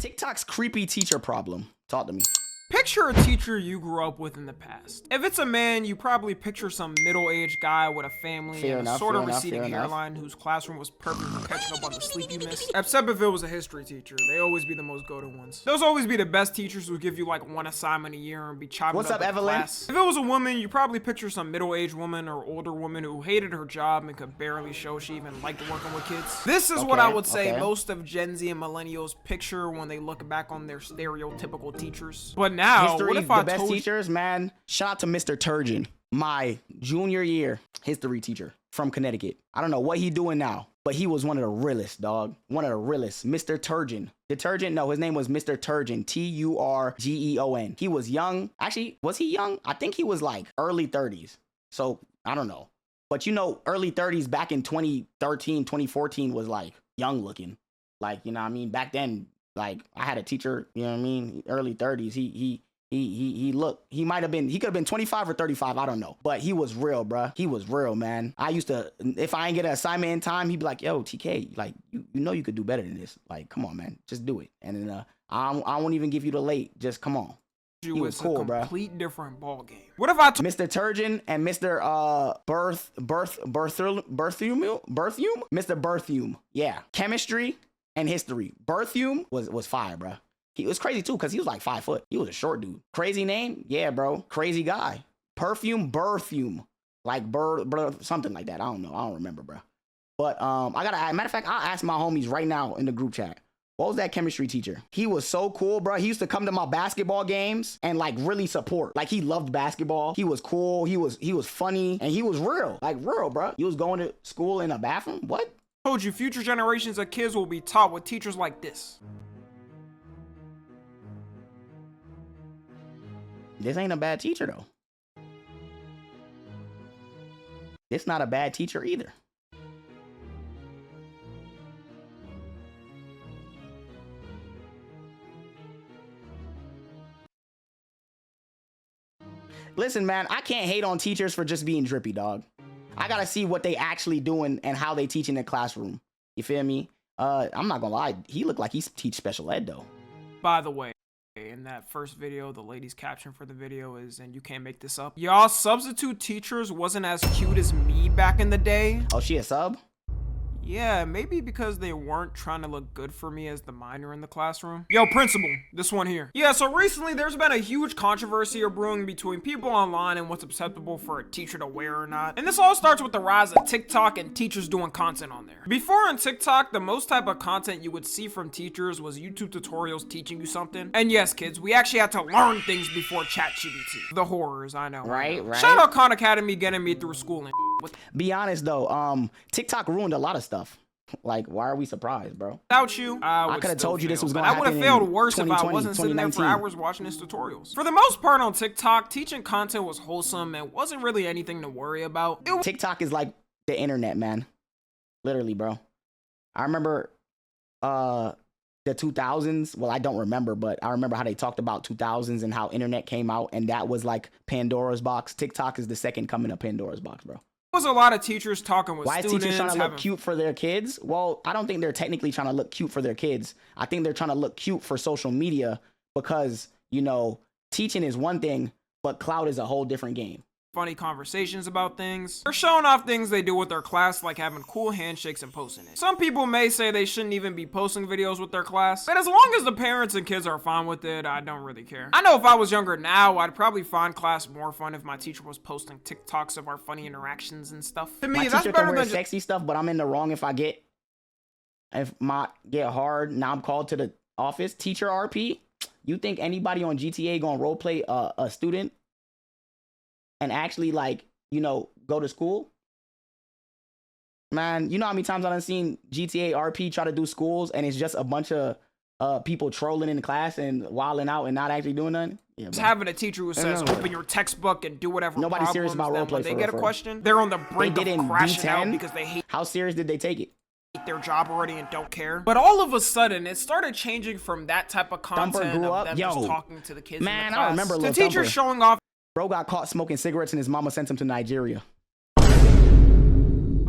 TikTok's creepy teacher problem. Talk to me. Picture a teacher you grew up with in the past. If it's a man, you probably picture some middle-aged guy with a family and a sort of receding hairline whose classroom was perfect for catching up on the sleep you missed. Except if it was a history teacher. They always be the most go-to ones. Those always be the best teachers who give you like one assignment a year and be chopping up Evelyn? Class. If it was a woman, you probably picture some middle-aged woman or older woman who hated her job and could barely show she even liked working with kids. This is what I would say most of Gen Z and millennials picture when they look back on their stereotypical teachers. But now, what if I best teachers, man, shout out to Mr. Turgeon, my junior year history teacher from Connecticut. I don't know what he doing now, but he was one of the realest, dog. One of the realest. Mr. Turgeon. Detergent? No, his name was Mr. Turgeon. Turgeon. He was young. Actually, was he young? I think he was like early 30s. So, I don't know. But you know, early 30s back in 2013, 2014 was like young looking. Like, you know what I mean? Back then, like, I had a teacher, you know what I mean? Early 30s. He looked, he could have been 25 or 35, I don't know. But he was real, bruh. He was real, man. I used to, if I ain't get an assignment in time, he'd be like, yo, TK, like, you know you could do better than this. Like, come on, man, just do it. And then I won't even give you the late, just come on. He was cool, bruh. Complete different ball game. What if I Mr. Turgeon and Mr. Berthume? Mr. Berthume, yeah. Chemistry and history. Berthume was fire, bruh. He was crazy too, because he was like 5 foot. He was a short dude. Crazy name? Yeah, bro. Crazy guy. Berthume. Like something like that. I don't know. I don't remember, bro. But matter of fact, I'll ask my homies right now in the group chat. What was that chemistry teacher? He was so cool, bro. He used to come to my basketball games and like really support. Like he loved basketball. He was cool. He was funny, and he was real. Like real, bro. He was going to school in a bathroom. What? I told you, future generations of kids will be taught with teachers like this. This ain't a bad teacher, though. This not a bad teacher either. Listen, man, I can't hate on teachers for just being drippy, dog. I gotta see what they actually doing and how they teach in the classroom. You feel me? I'm not gonna lie. He looked like he teach special ed, though. By the way, in that first video, the lady's caption for the video is, and you can't make this up, y'all substitute teachers wasn't as cute as me back in the day. Oh, she a sub? Yeah, maybe because they weren't trying to look good for me as the minor in the classroom. Yo, principal, this one here. Yeah, so recently there's been a huge controversy brewing between people online and what's acceptable for a teacher to wear or not. And this all starts with the rise of TikTok and teachers doing content on there. Before on TikTok, the most type of content you would see from teachers was YouTube tutorials teaching you something. And yes, kids, we actually had to learn things before ChatGPT. The horrors, I know. Right. Shout out Khan Academy getting me through schooling. Be honest though, TikTok ruined a lot of stuff. Like, why are we surprised, bro? Without you, I could have told you this was gonna happen. I would have failed worse if I wasn't sitting there for hours watching his tutorials. For the most part on TikTok, teaching content was wholesome and wasn't really anything to worry about. TikTok is like the internet, man. Literally, bro. I remember the 2000s. Well, I don't remember, but I remember how they talked about 2000s and how internet came out, and that was like Pandora's box. TikTok is the second coming of Pandora's box, bro. Was a lot of teachers talking with students. Why is teachers trying to look cute for their kids? Well, I don't think they're technically trying to look cute for their kids. I think they're trying to look cute for social media because, you know, teaching is one thing, but clout is a whole different game. Funny conversations about things. They're showing off things they do with their class, like having cool handshakes and posting it. Some people may say they shouldn't even be posting videos with their class, but as long as the parents and kids are fine with it, I don't really care. I know if I was younger now, I'd probably find class more fun if my teacher was posting TikToks of our funny interactions and stuff. To me, that's better than sexy stuff, but I'm in the wrong if my get hard, now I'm called to the office. Teacher RP? You think anybody on GTA gonna roleplay a student and actually, like, you know, go to school? Man, you know how many times I've seen GTA RP try to do schools and it's just a bunch of people trolling in class and wilding out and not actually doing nothing? Yeah, just having a teacher who says, open your textbook and do whatever. Nobody's serious about roleplay. When they get a question, they're on the brink of crashing out because they hate. How serious did they take it? Their job already and don't care. But all of a sudden, it started changing from that type of content grew of up. them just talking to the kids man, in the class, I remember to teachers showing off. Bro got caught smoking cigarettes and his mama sent him to Nigeria.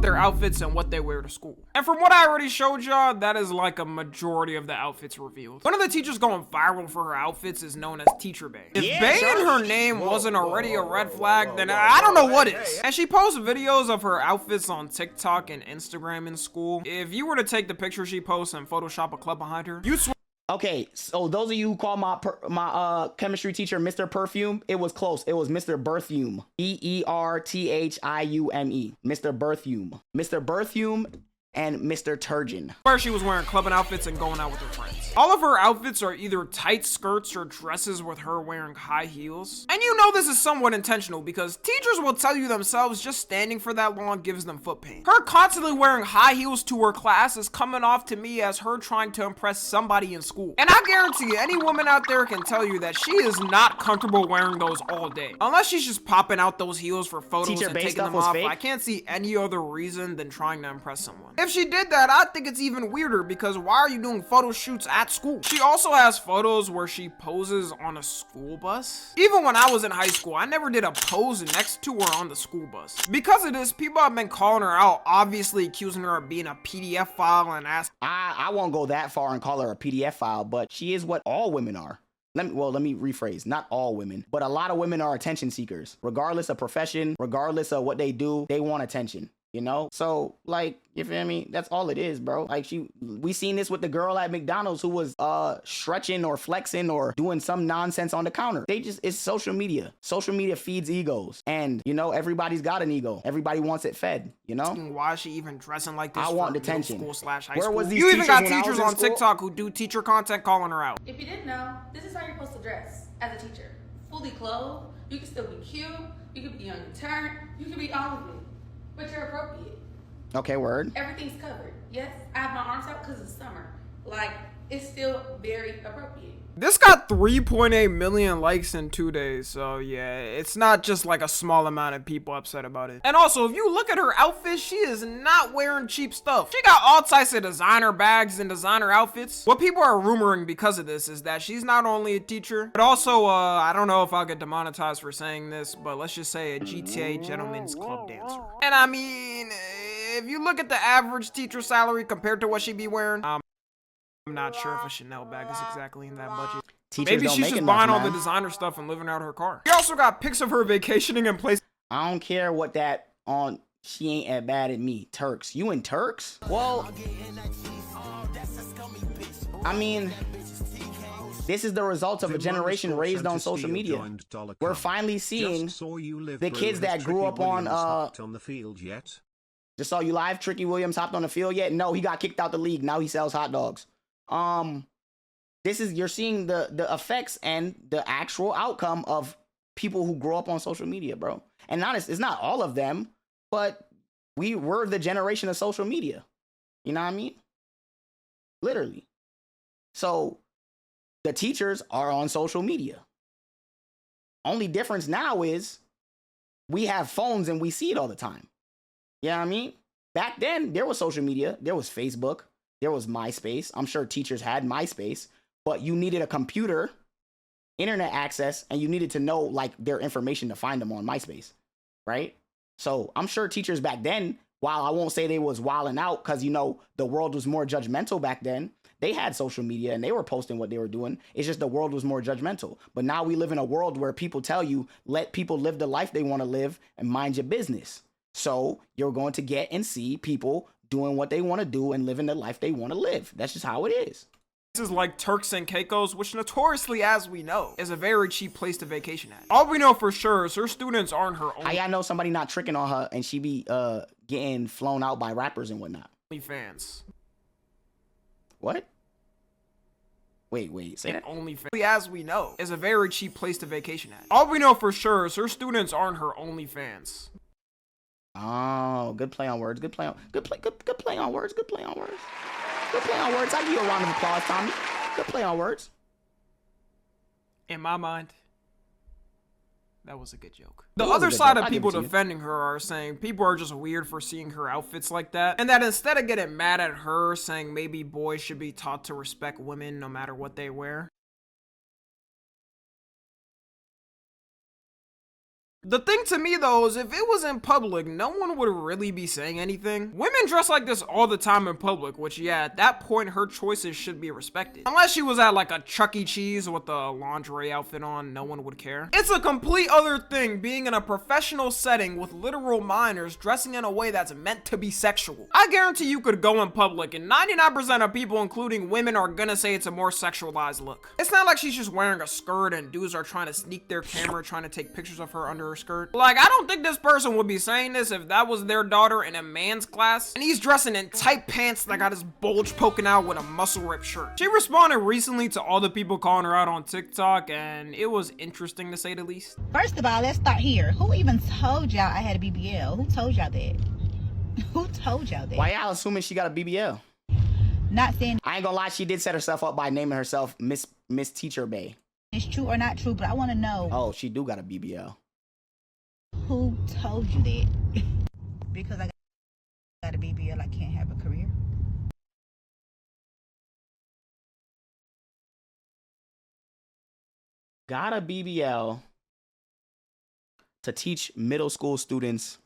their outfits and what they wear to school. And from what I already showed y'all, that is like a majority of the outfits revealed. One of the teachers going viral for her outfits is known as Teacher Bay. If Bay in her name wasn't already a red flag, then I don't know what is. And she posts videos of her outfits on TikTok and Instagram in school. If you were to take the picture she posts and Photoshop a club behind her, you'd swear. Okay, so those of you who call my chemistry teacher Mr. Perfume, it was close. It was Mr. Berthiume. Berthiume. Mr. Berthiume. Mr. Berthiume and Mr. Turgeon. Where she was wearing clubbing outfits and going out with her friends. All of her outfits are either tight skirts or dresses with her wearing high heels. And you know this is somewhat intentional because teachers will tell you themselves just standing for that long gives them foot pain. Her constantly wearing high heels to her class is coming off to me as her trying to impress somebody in school. And I guarantee any woman out there can tell you that she is not comfortable wearing those all day. Unless she's just popping out those heels for photos and taking them off, I can't see any other reason than trying to impress someone. If she did that, I think it's even weirder because why are you doing photo shoots at school? She also has photos where she poses on a school bus. Even when I was in high school, I never did a pose next to her on the school bus. Because of this, people have been calling her out, obviously accusing her of being a PDF file and asking. I won't go that far and call her a PDF file, but she is what all women are. Let me rephrase. Not all women, but a lot of women are attention seekers. Regardless of profession, regardless of what they do, they want attention. You know, so like, you feel me? That's all it is, bro. Like we seen this with the girl at McDonald's who was stretching or flexing or doing some nonsense on the counter. It's social media. Social media feeds egos, and you know everybody's got an ego. Everybody wants it fed. You know. Why is she even dressing like this? I want attention. School / high Where school? was these you even got teachers teachers on TikTok who do teacher content calling her out. If you didn't know, this is how you're supposed to dress as a teacher. Fully clothed. You can still be cute. You can be on your turn. You can be all of it, but you're appropriate. Okay, word. Everything's covered. Yes, I have my arms out because it's summer. Like, it's still very appropriate. This got 3.8 million likes in 2 days, so yeah, it's not just like a small amount of people upset about it. And also, if you look at her outfit, she is not wearing cheap stuff. She got all types of designer bags and designer outfits. What people are rumoring because of this is that she's not only a teacher, but also, I don't know if I'll get demonetized for saying this, but let's just say a GTA Gentleman's Club dancer. And I mean, if you look at the average teacher salary compared to what she be wearing, I'm not sure if a Chanel bag is exactly in that budget. Maybe she's just buying all the designer stuff and living out her car. We also got pics of her vacationing in places. I don't care what that on. She ain't as bad as me. Turks. You in Turks? Well, I mean, this is the result of a generation raised on social media. We're finally seeing the kids that grew up on the field yet. Just saw you live. Tricky Williams hopped on the field yet? No, he got kicked out the league. Now he sells hot dogs. You're seeing the effects and the actual outcome of people who grow up on social media, bro. And it's not all of them, but we're the generation of social media. You know what I mean? Literally. So the teachers are on social media. Only difference now is we have phones and we see it all the time. You know what I mean? Back then, there was social media. There was Facebook. There was MySpace. I'm sure teachers had MySpace, but you needed a computer, internet access, and you needed to know like their information to find them on MySpace, right? So I'm sure teachers back then, while I won't say they was wilding out because, you know, the world was more judgmental back then, they had social media and they were posting what they were doing. It's just the world was more judgmental. But now we live in a world where people tell you, let people live the life they want to live and mind your business. So you're going to get and see people doing what they want to do and living the life they want to live. That's just how it is. This is like Turks and Caicos, which notoriously, as we know, is a very cheap place to vacation at. All we know for sure is her students aren't her only. I know somebody not tricking on her and she be getting flown out by rappers and whatnot. Fans. What? Wait, say that? OnlyFans, as we know, is a very cheap place to vacation at. All we know for sure is her students aren't her OnlyFans. Oh, good play on words. Good play on words. Good play on words. Good play on words. I give you a round of applause, Tommy. Good play on words. In my mind, that was a good joke. The other side of people defending her are saying people are just weird for seeing her outfits like that, and that instead of getting mad at her, saying maybe boys should be taught to respect women no matter what they wear, The thing to me though is if it was in public, no one would really be saying anything. Women dress like this all the time in public, which yeah, at that point her choices should be respected. Unless she was at like a Chuck E. Cheese with a lingerie outfit on, no one would care. It's a complete other thing being in a professional setting with literal minors dressing in a way that's meant to be sexual. I guarantee you could go in public and 99% of people, including women, are gonna say it's a more sexualized look. It's not like she's just wearing a skirt and dudes are trying to sneak their camera trying to take pictures of her under her skirt. Like, I don't think this person would be saying this if that was their daughter in a man's class and he's dressing in tight pants that got his bulge poking out with a muscle ripped shirt. She responded recently to all the people calling her out on TikTok and it was interesting to say the least. First of all, let's start here. Who even told y'all I had a BBL? Who told y'all that? Who told y'all that? Why y'all assuming she got a BBL? Not saying I ain't gonna lie, she did set herself up by naming herself Miss Teacher Bay. it's true or not true, but I want to know. Oh, she do got a BBL. Who told you that? Because I got a BBL, I can't have a career. Got a BBL to teach middle school students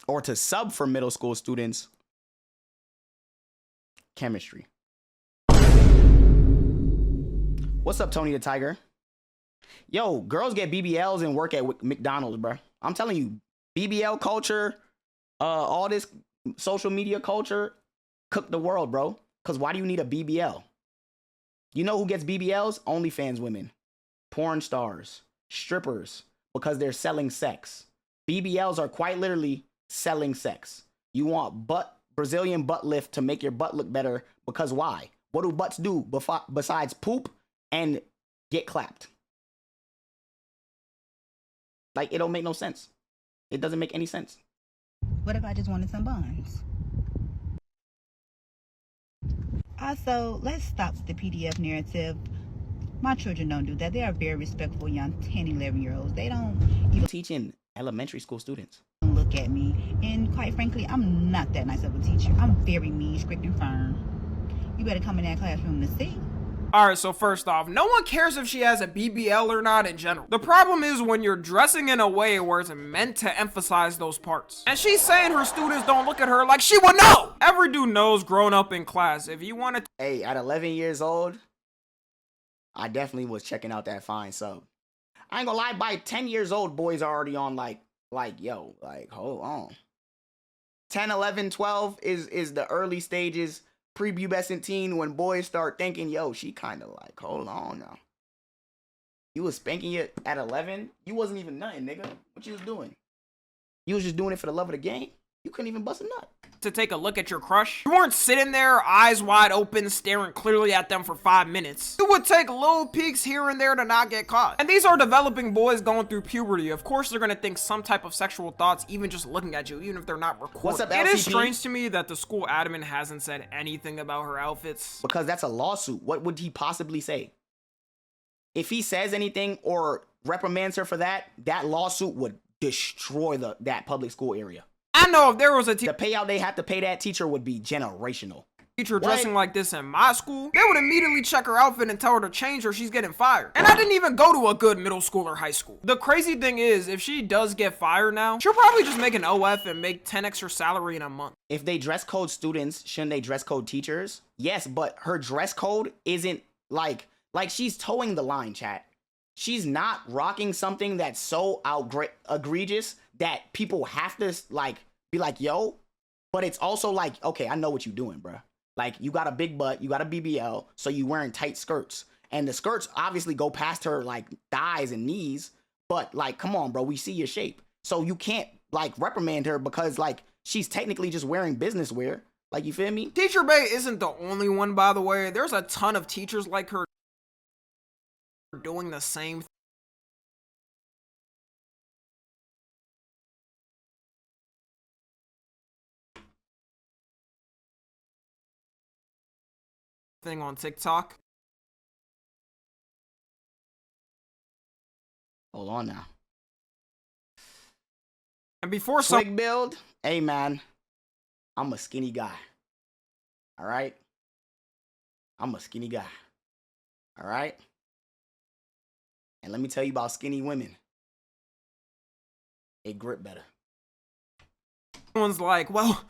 or to sub for middle school students chemistry. What's up, Tony the Tiger? Yo, girls get BBLs and work at McDonald's, bro. I'm telling you, BBL culture, all this social media culture cooked the world, bro. Because why do you need a BBL? You know who gets BBLs? OnlyFans women, porn stars, strippers, because they're selling sex. BBLs are quite literally selling sex. You want Brazilian butt lift to make your butt look better because why? What do butts do besides poop and get clapped? Like, it don't make no sense. It doesn't make any sense. What if I just wanted some buns? Also, let's stop the PDF narrative. My children don't do that. They are very respectful young 10, 11-year-olds. They don't even Teaching elementary school students. look at me. And quite frankly, I'm not that nice of a teacher. I'm very mean, strict, and firm. You better come in that classroom to see. Alright, so first off, no one cares if she has a BBL or not in general. The problem is when you're dressing in a way where it's meant to emphasize those parts. And she's saying her students don't look at her like she would know! Every dude knows growing up in class, if you want to— Hey, at 11 years old, I definitely was checking out that fine sub. I ain't gonna lie, by 10 years old, boys are already on yo, hold on. 10, 11, 12 is the early stages, prepubescent teen, when boys start thinking, yo, she kind of like, hold on now. You was spanking it at 11? You wasn't even nothing, nigga. What you was doing? You was just doing it for the love of the game? You couldn't even bust a nut. to take a look at your crush. You weren't sitting there, eyes wide open, staring clearly at them for 5 minutes. You would take little peeks here and there to not get caught. And these are developing boys going through puberty. Of course, they're gonna think some type of sexual thoughts, even just looking at you, even if they're not recording. What's up, It is LCP? strange to me that the school admin hasn't said anything about her outfits. Because that's a lawsuit. What would he possibly say? If he says anything or reprimands her for that, that lawsuit would destroy that public school area. I know if there was a The payout they have to pay that teacher would be generational. teacher dressing like this in my school, they would immediately check her outfit and tell her to change or she's getting fired. And I didn't even go to a good middle school or high school. The crazy thing is, if she does get fired now, she'll probably just make an OF and make 10 extra salary in a month. If they dress code students, shouldn't they dress code teachers? Yes, but her dress code isn't like she's towing the line, chat. She's not rocking something that's so egregious that people have to be like, yo, but it's also like, okay, I know what you're doing, bruh. Like, you got a big butt, you got a BBL, so you wearing tight skirts. And the skirts obviously go past her, thighs and knees. But, come on, bro, we see your shape. So you can't, reprimand her because, she's technically just wearing business wear. You feel me? Teacher Bay isn't the only one, by the way. There's a ton of teachers like her doing the same thing on TikTok. Hold on now. And before Swig build, hey man, I'm a skinny guy. All right? I'm a skinny guy. All right? And let me tell you about skinny women. It grip better. Someone's like, well,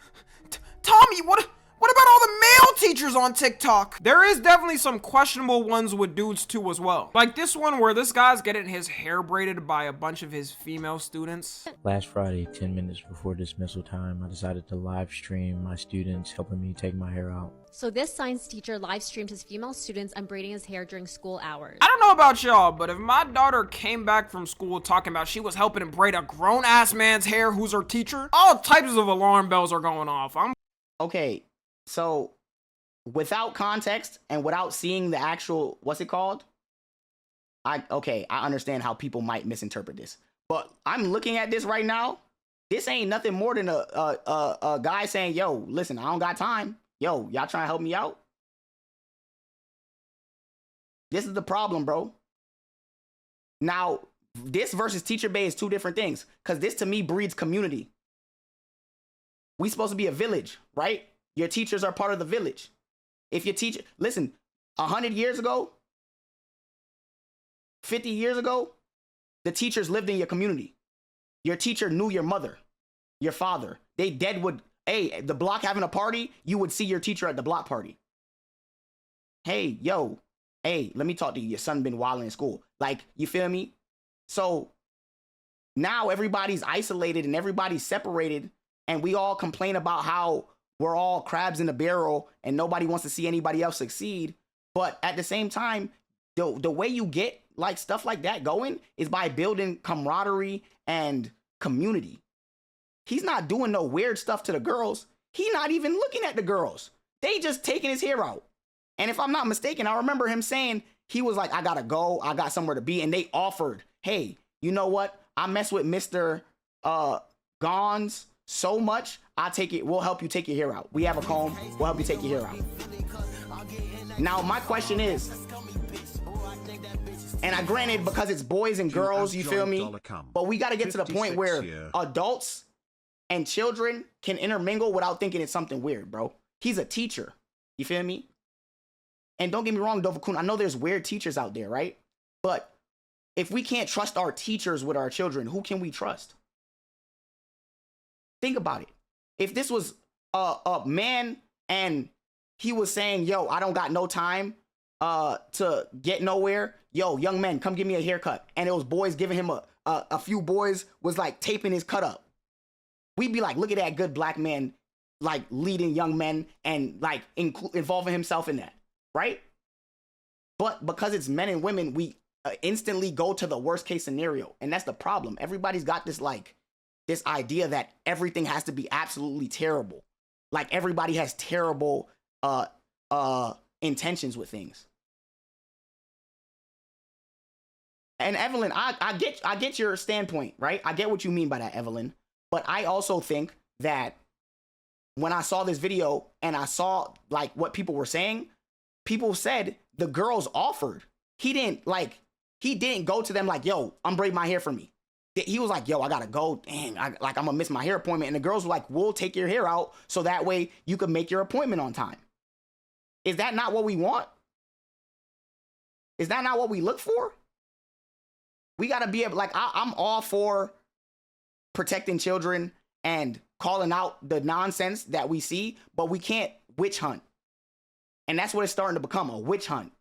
Tommy, what about all the male teachers on TikTok? There is definitely some questionable ones with dudes too as well. Like this one where this guy's getting his hair braided by a bunch of his female students. Last Friday, 10 minutes before dismissal time, I decided to live stream my students helping me take my hair out. So this science teacher live streamed his female students unbraiding his hair during school hours. I don't know about y'all, but if my daughter came back from school talking about she was helping to braid a grown-ass man's hair who's her teacher, all types of alarm bells are going off. Okay, so without context and without seeing the actual, what's it called? I understand how people might misinterpret this, but I'm looking at this right now. This ain't nothing more than a guy saying, yo, listen, I don't got time. Yo, y'all trying to help me out? This is the problem, bro. Now, this versus teacher bay is two different things, because this to me breeds community. We supposed to be a village, right? Your teachers are part of the village. If your teacher, listen, 100 years ago, 50 years ago, the teachers lived in your community. Your teacher knew your mother, your father. They dead would, hey, the block having a party, you would see your teacher at the block party. Hey, yo, hey, let me talk to you. Your son been wilding in school. Like, you feel me? So now everybody's isolated and everybody's separated, and we all complain about how we're all crabs in a barrel and nobody wants to see anybody else succeed. But at the same time, the way you get like stuff like that going is by building camaraderie and community. He's not doing no weird stuff to the girls. He not even looking at the girls. They just taking his hair out. And if I'm not mistaken, I remember him saying, he was like, I gotta go, I got somewhere to be. And they offered, hey, you know what? I mess with Mr. Gons so much, I'll take it. We'll help you take your hair out. We have a comb. We'll help you take your hair out. Now, my question is, and I granted because it's boys and girls, you feel me? But we got to get to the point where adults and children can intermingle without thinking it's something weird, bro. He's a teacher. You feel me? And don't get me wrong, Dovakun, I know there's weird teachers out there, right? But if we can't trust our teachers with our children, who can we trust? Think about it. If this was a man and he was saying, yo, I don't got no time to get nowhere. Yo, young men, come give me a haircut. And it was boys giving him a few boys was like taping his cut up. We'd be like, look at that good black man, like leading young men and like involving himself in that, right? But because it's men and women, we instantly go to the worst case scenario. And that's the problem. Everybody's got this like, this idea that everything has to be absolutely terrible. Like everybody has terrible intentions with things. And Evelyn, I get your standpoint, right? I get what you mean by that, Evelyn. But I also think that when I saw this video and I saw like what people were saying, people said the girls offered. He didn't go to them like, yo, I'm braiding my hair for me. He was like, yo, I gotta go. Dang, I'm gonna miss my hair appointment. And the girls were like, we'll take your hair out so that way you can make your appointment on time. Is that not what we want? Is that not what we look for? We gotta be able, like, I'm all for protecting children and calling out the nonsense that we see, but we can't witch hunt. And that's what it's starting to become, a witch hunt.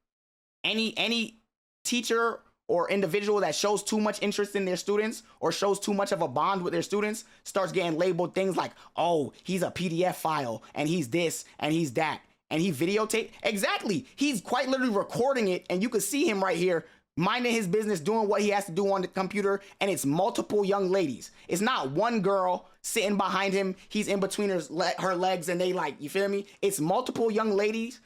Any teacher or individual that shows too much interest in their students or shows too much of a bond with their students starts getting labeled things like, oh, he's a PDF file and he's this and he's that. And he videotaped. Exactly. He's quite literally recording it. And you can see him right here minding his business, doing what he has to do on the computer. And it's multiple young ladies. It's not one girl sitting behind him. He's in between her legs and they like, you feel me? It's multiple young ladies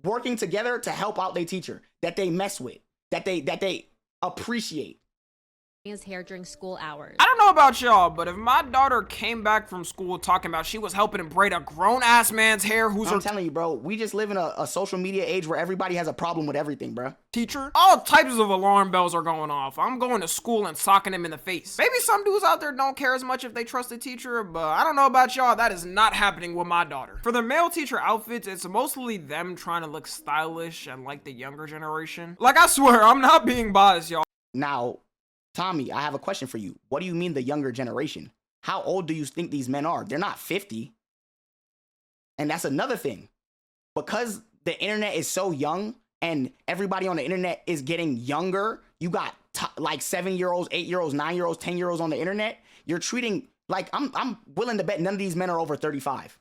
working together to help out their teacher that they mess with, that they appreciate. His hair during school hours. I don't know about y'all, but if my daughter came back from school talking about she was helping to braid a grown-ass man's hair who's I'm telling you, bro, we just live in a social media age where everybody has a problem with everything, bro. Teacher, all types of alarm bells are going off. I'm going to school and socking him in the face. Maybe some dudes out there don't care as much if they trust the teacher, but I don't know about y'all, that is not happening with my daughter. For the male teacher outfits, it's mostly them trying to look stylish and like the younger generation. Like, I swear, I'm not being biased, y'all. Now, Tommy, I have a question for you. What do you mean the younger generation? How old do you think these men are? They're not 50. And that's another thing. Because the internet is so young and everybody on the internet is getting younger, you got like 7-year-olds, 8-year-olds, 9-year-olds, 10-year-olds on the internet. You're treating, like, I'm willing to bet none of these men are over 35.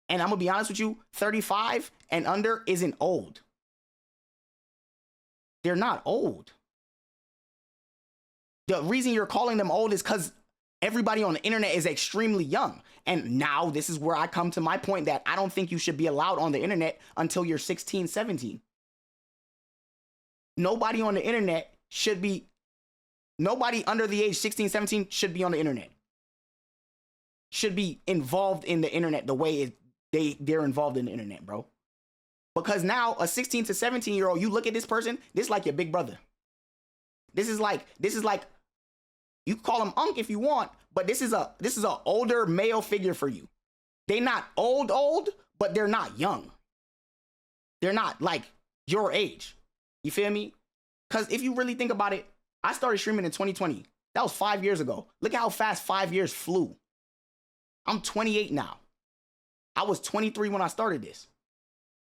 And I'm gonna be honest with you, 35 and under isn't old. They're not old. The reason you're calling them old is because everybody on the internet is extremely young. And now this is where I come to my point that I don't think you should be allowed on the internet until you're 16, 17. Nobody on the internet should be, nobody under the age 16, 17 should be on the internet. Should be involved in the internet the way they're involved in the internet, bro. Because now a 16 to 17-year-old, you look at this person, this is like your big brother. This is like, you call him Unc if you want, but this is a older male figure for you. They're not old, but they're not young. They're not like your age. You feel me? Because if you really think about it, I started streaming in 2020. That was 5 years ago. Look at how fast 5 years flew. I'm 28 now. I was 23 when I started this.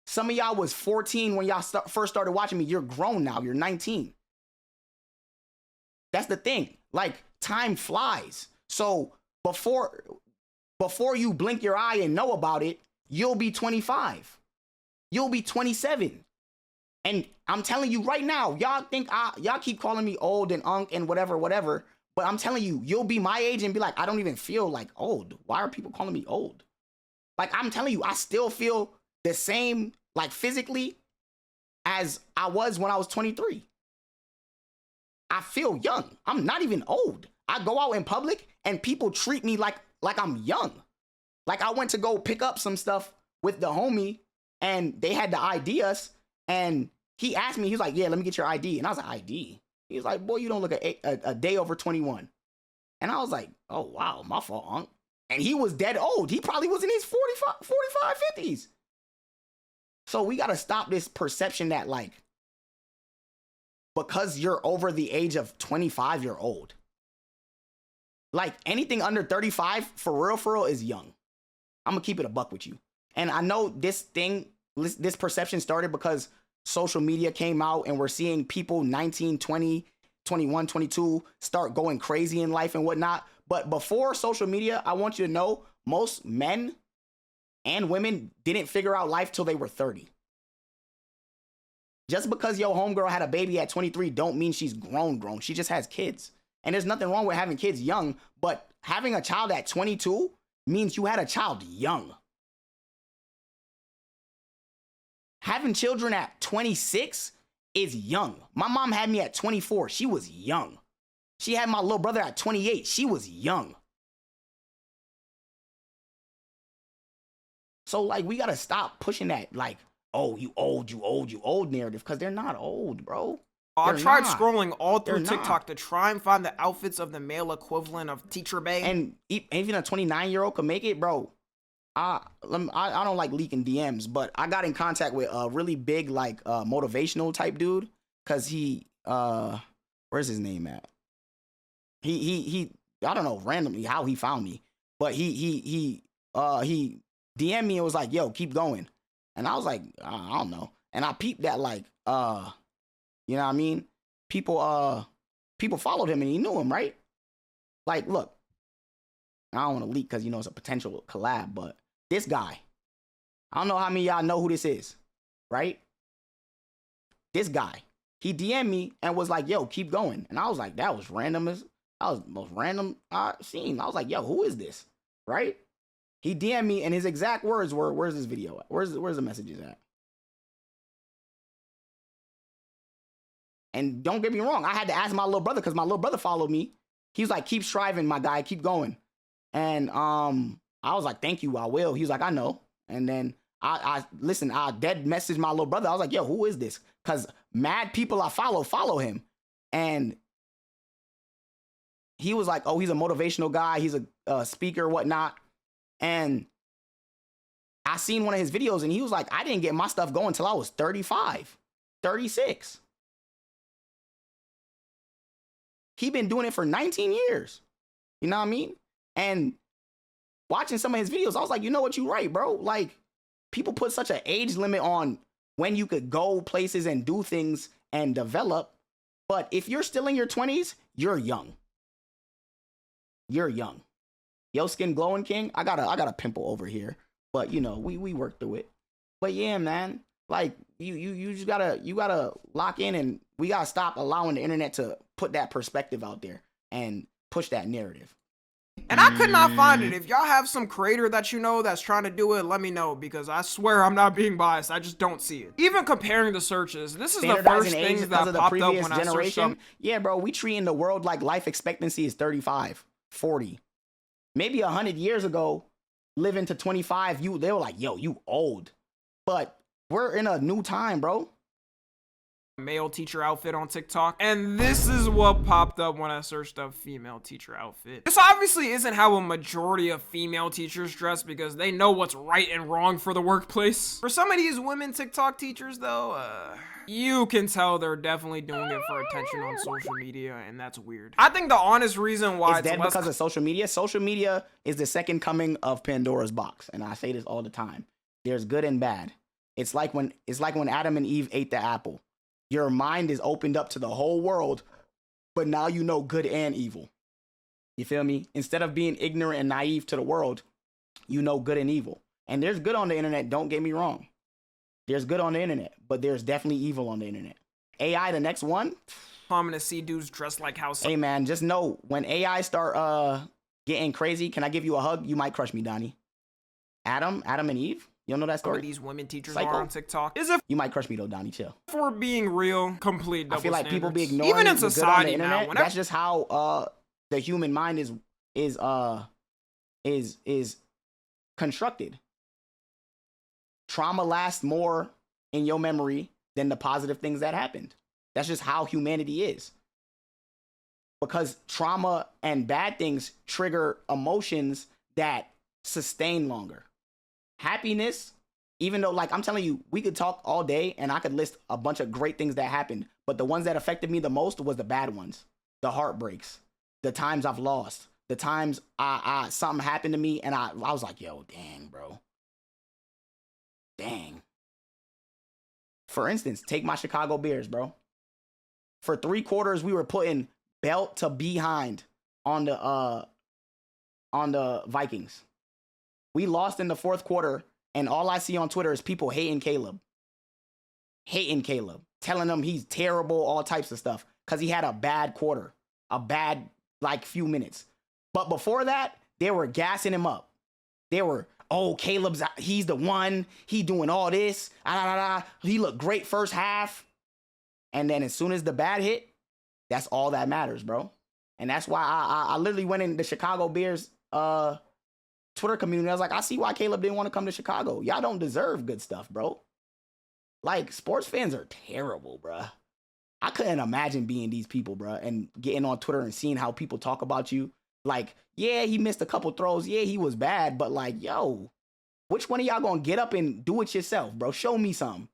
Some of y'all was 14 when y'all first started watching me. You're grown now. You're 19. That's the thing. Like, time flies. So before you blink your eye and know about it, you'll be 25. You'll be 27. And I'm telling you right now, y'all think y'all keep calling me old and Unc and whatever, but I'm telling you, you'll be my age and be like, I don't even feel like old. Why are people calling me old? Like, I'm telling you, I still feel the same, like, physically as I was when I was 23. I feel young. I'm not even old. I go out in public and people treat me like I'm young. Like, I went to go pick up some stuff with the homie and they had to ID us, and he asked me, he was like, yeah, let me get your ID. And I was like, ID? He was like, boy, you don't look a day over 21. And I was like, oh, wow, my fault, Unc. And he was dead old. He probably was in his 45, 50s. So we got to stop this perception that, like, because you're over the age of 25, you're old. Like, anything under 35, for real, is young. I'm going to keep it a buck with you. And I know this perception started because social media came out and we're seeing people 19, 20, 21, 22 start going crazy in life and whatnot. But before social media, I want you to know most men and women didn't figure out life till they were 30. Just because your homegirl had a baby at 23 don't mean she's grown. She just has kids. And there's nothing wrong with having kids young, but having a child at 22 means you had a child young. Having children at 26 is young. My mom had me at 24. She was young. She had my little brother at 28. She was young. So, like, we got to stop pushing that, like, oh, you old narrative, because they're not old, bro. I tried scrolling all through TikTok to try and find the outfits of the male equivalent of Teacher Bay. And even a 29-year-old could make it, bro. I don't like leaking DMs, but I got in contact with a really big, like, motivational type dude, because he, where's his name at? He I don't know randomly how he found me, but he DM'd me and was like, yo, keep going. And I was like, I don't know. And I peeped that, like, you know what I mean? People followed him and he knew him, right? Like, look, I don't want to leak because, you know, it's a potential collab, but this guy, I don't know how many of y'all know who this is, right? This guy, he DM'd me and was like, yo, keep going. And I was like, that was random as, that was the most random I've seen. I was like, yo, who is this, right? He DM'd me and his exact words were, where's this video at? Where's the messages at? And don't get me wrong, I had to ask my little brother because my little brother followed me. He was like, keep striving, my guy, keep going. And I was like, thank you, I will. He was like, I know. And then I dead messaged my little brother. I was like, yo, who is this? Because mad people I follow him. And he was like, oh, he's a motivational guy. He's a speaker, whatnot. And I seen one of his videos and he was like, I didn't get my stuff going until I was 35, 36. He been doing it for 19 years. You know what I mean? And watching some of his videos, I was like, you know what, you right, bro. Like, people put such an age limit on when you could go places and do things and develop. But if you're still in your 20s, you're young. You're young. Yo, skin glowing king. I got a pimple over here, but you know, we work through it. But yeah, man, like you just gotta lock in, and we gotta stop allowing the internet to put that perspective out there and push that narrative. And I could not find it. If y'all have some creator that you know that's trying to do it, let me know, because I swear I'm not being biased. I just don't see it. Even comparing the searches, this is the first things that popped up when I searched them. Yeah, bro, we treating the world like life expectancy is 35, 40. Maybe 100 years ago, living to 25, they were like, yo, you old. But we're in a new time, bro. Male teacher outfit on TikTok, and this is what popped up when I searched up female teacher outfit. This obviously isn't how a majority of female teachers dress, because they know what's right and wrong for the workplace. For some of these women TikTok teachers though, you can tell they're definitely doing it for attention on social media, and that's weird. I think the honest reason why it's dead because of social media. Social media is the second coming of Pandora's box, and I say this all the time. There's good and bad. It's like when Adam and Eve ate the apple. Your mind is opened up to the whole world, but now you know good and evil. You feel me? Instead of being ignorant and naive to the world, you know good and evil. And there's good on the internet, don't get me wrong. There's good on the internet, but there's definitely evil on the internet. AI, the next one. I'm gonna see dudes dressed like how. Hey man, just know when AI start getting crazy, can I give you a hug? You might crush me, Donnie. Adam and Eve. You don't know that story? These women teachers are on TikTok. Is it? You might crush me though, Donnie. Chill. For being real, complete double I feel like standards. people be ignoring even in the society good on the internet. now. That's just how the human mind is constructed. Trauma lasts more in your memory than the positive things that happened. That's just how humanity is. Because trauma and bad things trigger emotions that sustain longer. Happiness, even though, like, I'm telling you, we could talk all day and I could list a bunch of great things that happened, but the ones that affected me the most was the bad ones. The heartbreaks, the times I've lost, the times something happened to me and I was like, yo, dang, bro. Dang. For instance, take my Chicago Bears, bro. For 3 quarters, we were putting belt to behind on the Vikings. We lost in the 4th quarter, and all I see on Twitter is people hating Caleb. Telling him he's terrible, all types of stuff, because he had a bad quarter, a bad, like, few minutes. But before that, they were gassing him up. They were, oh, he's the one, he doing all this, he looked great first half. And then as soon as the bad hit, that's all that matters, bro. And that's why I literally went in the Chicago Bears Twitter community. I was like, I see why Caleb didn't want to come to Chicago. Y'all don't deserve good stuff, bro. Like, sports fans are terrible, bro. I couldn't imagine being these people, bro, and getting on Twitter and seeing how people talk about you. Like, yeah, he missed a couple throws. Yeah, he was bad. But, like, yo, which one of y'all gonna get up and do it yourself, bro? Show me some.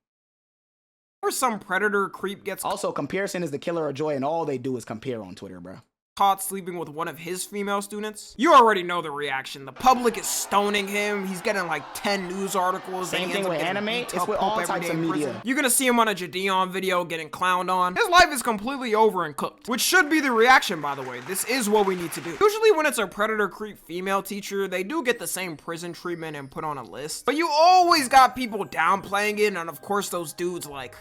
Or some predator creep gets... Also, comparison is the killer of joy, and all they do is compare on Twitter, bro. Caught sleeping with one of his female students, you already know the reaction. The public is stoning him. He's getting like 10 news articles. Same thing with anime. It's with all types of media. You're gonna see him on a Jadeon video getting clowned on. His life is completely over and cooked, which should be the reaction, by the way. This is what we need to do. Usually when it's a predator creep female teacher, they do get the same prison treatment and put on a list, but you always got people downplaying it, and of course those dudes like,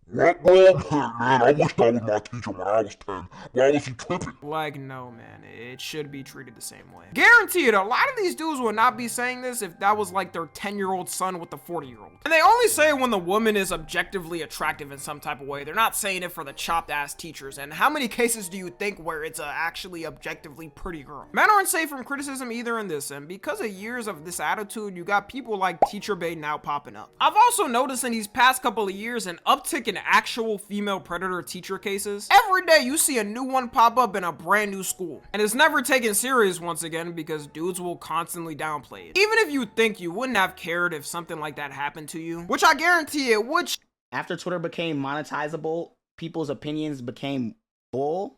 What, man? I wish that was my teacher when I was 10. Why was he tripping? like, no, man, it should be treated the same way. Guarantee it, a lot of these dudes would not be saying this if that was like their 10-year-old son with the 40-year-old. And they only say it when the woman is objectively attractive in some type of way. They're not saying it for the chopped-ass teachers. And how many cases do you think where it's a actually objectively pretty girl? Men aren't safe from criticism either in this, and because of years of this attitude, you got people like Teacher Bay now popping up. I've also noticed in these past couple of years an uptick in actual female predator teacher cases. Every day you see a new one pop up in a brand new school, and it's never taken serious once again because dudes will constantly downplay it. Even if you think you wouldn't have cared if something like that happened to you, which I guarantee it would. After Twitter became monetizable, people's opinions became bull.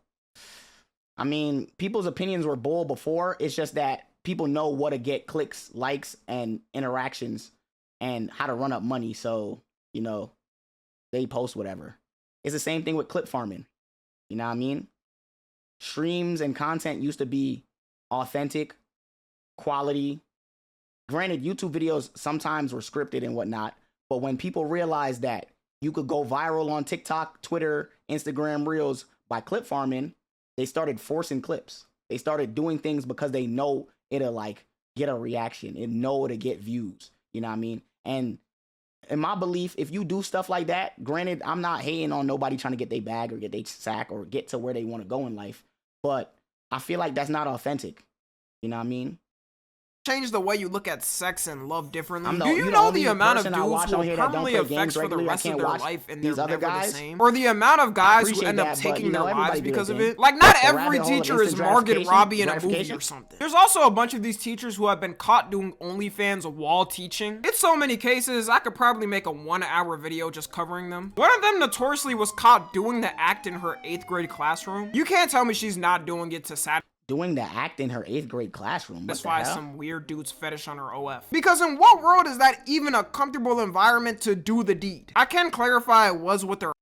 I mean, people's opinions were bull before. It's just that people know what to get clicks, likes, and interactions and how to run up money. So, you know, they post whatever. It's the same thing with clip farming. You know what I mean? Streams and content used to be authentic, quality. Granted, YouTube videos sometimes were scripted and whatnot, but when people realized that you could go viral on TikTok, Twitter, Instagram Reels by clip farming, they started forcing clips. They started doing things because they know it'll like get a reaction. It know it'll get views. You know what I mean? And in my belief, if you do stuff like that, granted, I'm not hating on nobody trying to get their bag or get their sack or get to where they want to go in life, but I feel like that's not authentic. You know what I mean? Change the way you look at sex and love differently. Do you know the amount of dudes who permanently affects for the rest of their life and they're never the same? Or the amount of guys who end up taking their lives because of it? Like, not every teacher is Margot Robbie in a movie or something. There's also a bunch of these teachers who have been caught doing OnlyFans while teaching. It's so many cases, I could probably make a 1-hour video just covering them. One of them notoriously was caught doing the act in her 8th grade classroom. You can't tell me she's not doing it to satisfy. Doing the act in her 8th grade classroom. That's why some weird dude's fetish on her OF. Because in what world is that even a comfortable environment to do the deed? I can clarify it was with her.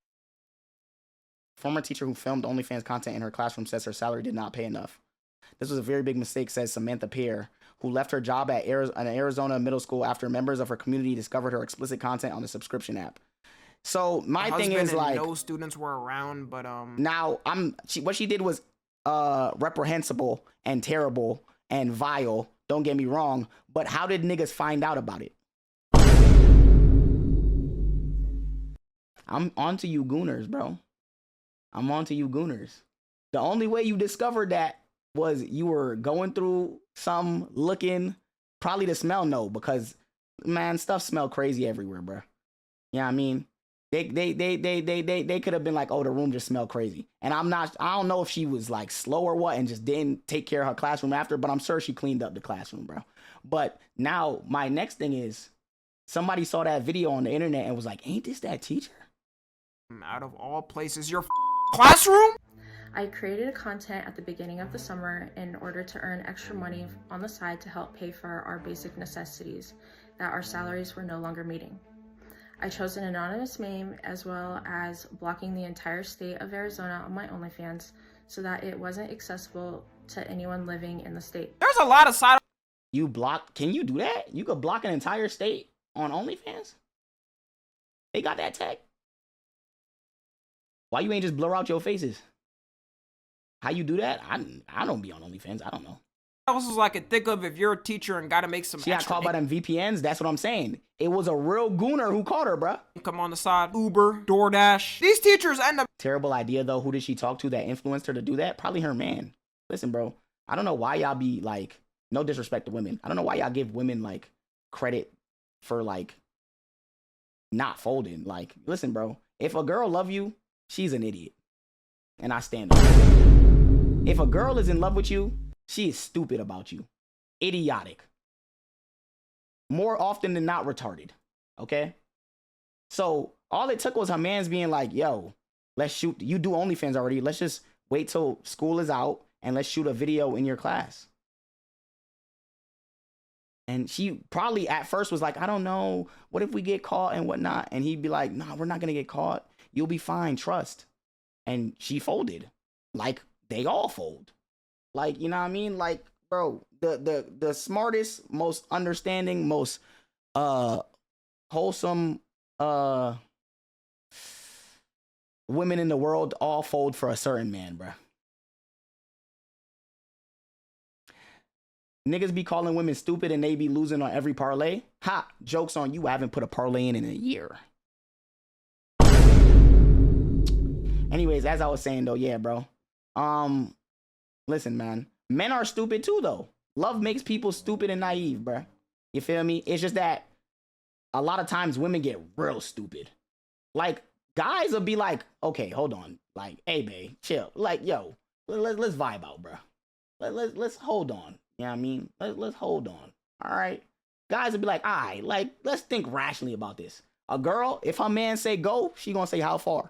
Former teacher who filmed OnlyFans content in her classroom says her salary did not pay enough. This was a very big mistake, says Samantha Peer, who left her job at an Arizona middle school after members of her community discovered her explicit content on the subscription app. So my thing is like, no students were around, but now what she did was reprehensible and terrible and vile, don't get me wrong, but how did niggas find out about it? I'm onto you gooners, bro. I'm onto you gooners. The only way you discovered that was you were going through some looking, probably the smell, no, because man, stuff smell crazy everywhere, bro. You know what I mean? They could have been like, oh, the room just smelled crazy. And I don't know if she was like slow or what and just didn't take care of her classroom after, but I'm sure she cleaned up the classroom, bro. But now my next thing is somebody saw that video on the internet and was like, ain't this that teacher? Out of all places, your classroom? I created content at the beginning of the summer in order to earn extra money on the side to help pay for our basic necessities that our salaries were no longer meeting. I chose an anonymous name as well as blocking the entire state of Arizona on my OnlyFans so that it wasn't accessible to anyone living in the state. There's a lot of side. You block? Can you do that? You could block an entire state on OnlyFans? They got that tech? Why you ain't just blur out your faces? How you do that? I don't be on OnlyFans. I don't know. This is like a thick of if you're a teacher and gotta make some. She got caught by them VPNs. That's what I'm saying. It was a real gooner who caught her, bruh. Come on the side. Uber, DoorDash. These teachers end up. Terrible idea though. Who did she talk to that influenced her to do that? Probably her man. Listen, bro. I don't know why y'all be like, no disrespect to women. I don't know why y'all give women like credit for like not folding. Like, listen, bro. If a girl love you, she's an idiot, and I stand up. If a girl is in love with you, she is stupid about you. Idiotic. More often than not retarded. Okay? So all it took was her man's being like, yo, let's shoot. You do OnlyFans already. Let's just wait till school is out and let's shoot a video in your class. And she probably at first was like, I don't know. What if we get caught and whatnot? And he'd be like, nah, we're not going to get caught. You'll be fine. Trust. And she folded. Like they all fold. Like, you know what I mean? Like, bro, the smartest, most understanding, most wholesome women in the world all fold for a certain man, bro. Niggas be calling women stupid and they be losing on every parlay. Ha, joke's on you. I haven't put a parlay in a year. Anyways, as I was saying though, yeah, bro. Listen, man. Men are stupid too, though. Love makes people stupid and naive, bruh. You feel me? It's just that a lot of times women get real stupid. Like, guys will be like, okay, hold on. Like, hey, babe, chill. Like, yo, let's vibe out, bruh. Let's hold on. You know what I mean? Let's hold on. All right? Guys will be like, all right, like, let's think rationally about this. A girl, if her man say go, she gonna say how far.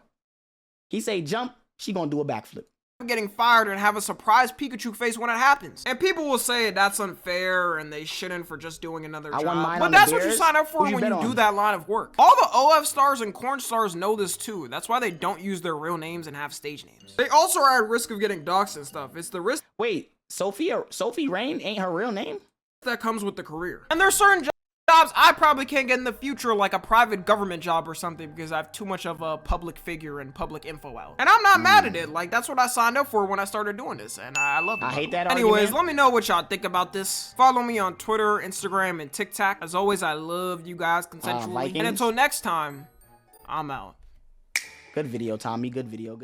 He say jump, she gonna do a backflip. getting fired and have a surprise Pikachu face when it happens. And people will say that's unfair and they shouldn't for just doing another job. But that's what you sign up for when you do that line of work. All the OF stars and corn stars know this too. That's why they don't use their real names and have stage names. They also are at risk of getting doxxed and stuff. It's the risk. Wait, Sophie Rain ain't her real name? That comes with the career. And there's certain jobs I probably can't get in the future, like a private government job or something, because I have too much of a public figure and public info out. And I'm not mad at it. Like, that's what I signed up for when I started doing this, and I love it. I hate that Anyways, argument. let me know what y'all think about this. Follow me on Twitter, Instagram, and TikTok. As always, I love you guys consensually. And until next time, I'm out. Good video, Tommy. Good video.